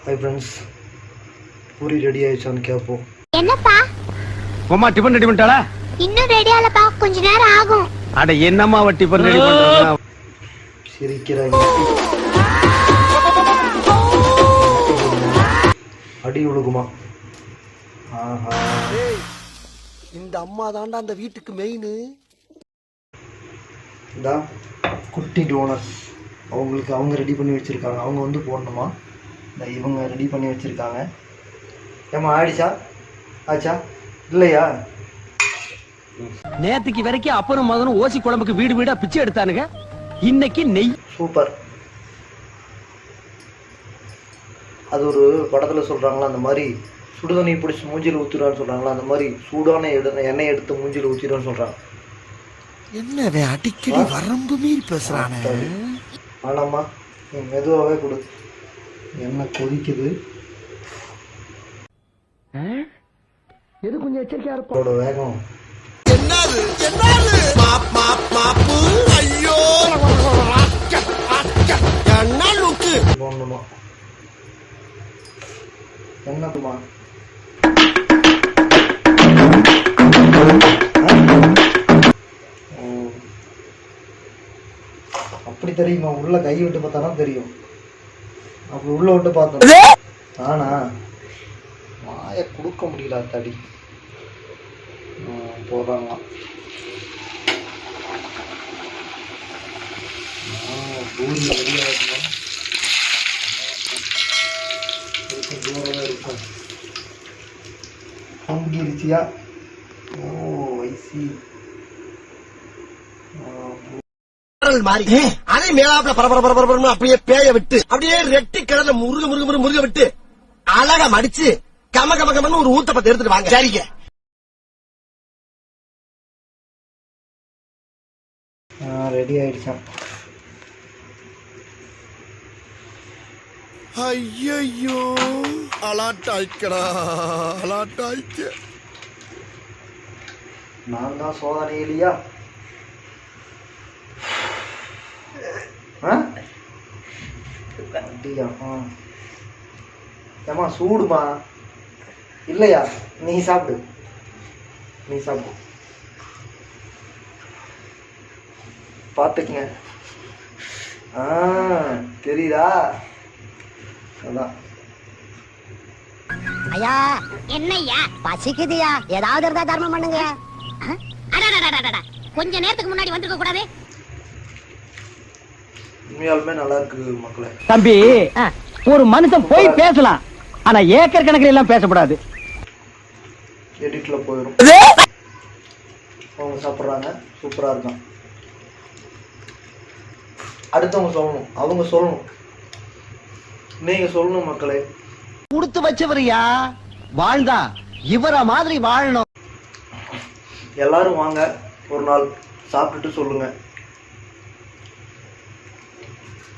Hi friends, Poori ready ஆயிச்சான்னு கேப்போம். என்னப்பா? அம்மா டிபன் ரெடி பண்ணிட்டாளா? இன்னும் ரெடி ஆகலப்பா, கொஞ்ச நேரம் ஆகும். அட என்னம்மா அவ டிபன் ரெடி பண்றாங்க? சிரிக்கிறாங்க. அடி உழுகுமா? ஆஹா. ஏய், இந்த அம்மா தாண்டா அந்த வீட்டுக்கு மெயின். இதா குட்டி டோனட்ஸ். அவங்களுக்கு அவங்க ரெடி பண்ணி வச்சிருக்காங்க. அவங்க வந்து போடணுமா? இவங்க ரெடி பண்ணி வச்சிருக்காங்க. ஏமா ஆயிடுச்சா? ஆச்சா? இல்லையா? நேத்துக்கு வரைக்கும் அப்பனும் மகனும் ஓசி குழம்புக்கு வீடு வீடா பிச்சை எடுத்தானுங்க. இன்னைக்கு நெய். சூப்பர். அது ஒரு படத்துல சொல்றாங்களா, அந்த மாதிரி சுடுதண்ணி பிடிச்சி மூஞ்சில ஊத்திடுவான்னு சொல்றாங்களா, அந்த மாதிரி சூடான எண்ணெய் எடுத்து மூஞ்சில ஊத்திடுவான்னு சொல்றாங்க. என்னவே அடிக்கடி வரம்பு மீறி பேசுறானே. ஆனாம்மா நீ மெதுவாகவே கொடு. எண்ணெய் கொதிக்குது. எது கொஞ்சம் எச்சரிக்கையா இருக்கும். வேகம் என்னது என்னது மாப்பு ஐயோ என்ன லுக்கு போடணுமா? என்னக்குமா? அப்படி தெரியுமா? உள்ள கை விட்டு பார்த்தாதான் தெரியும். அப்படி உள்ள விட்டு பார்த்தோம். ஆனா வாயை கொடுக்க முடியல. தடி போடுறாங்க. பூரி ரெடியாக இருக்கும். தூரமாக இருக்கும். அங்கிருச்சியா? ஓ ஐசி. அதே மேலாப்ல பரபரப்பு அப்படியே பேய விட்டு அப்படியே ரெட்டி கிடந்த முருக விட்டு அழகா மடிச்சு கம கமன்னு ஒரு ஊத்தப்பத்தை எடுத்துட்டு வாங்க. சரிங்க. ரெடி ஆயிடுச்சான். ஐயோ அலாட்டாய்க்கடா அலாட்டாய்க்க. நான் தான் சோதனை இல்லையா? ஏமா சூடுமா? இல்லையா? நீ சாப்பிடு, நீ சாப்பிடு. பார்த்துக்குங்க. தெரியுதா? அதான். ஐயா என்னய்யா பசிக்குதுயா, ஏதாவது இருந்தா தர்மம் பண்ணுங்க. கொஞ்ச நேரத்துக்கு முன்னாடி வந்திருக்க கூடாது. உண்மையாலுமே நல்லா இருக்கு மக்களே. தம்பி, ஒரு மனுஷன் போய் பேசலாம், ஆனா ஏக்கர் கணக்கில் எல்லாம் பேசக்கூடாது. எடிட்ல போயிடும். அவங்க சாப்பிட்றாங்க, சூப்பரா இருக்கும். அடுத்தவங்க சொல்லணும், அவங்க சொல்லணும், நீங்க சொல்லணும் மக்களே. கொடுத்து வச்சவரியா வாழ்ந்தா இவர மாதிரி வாழணும். எல்லாரும் வாங்க, ஒரு நாள் சாப்பிட்டுட்டு சொல்லுங்க.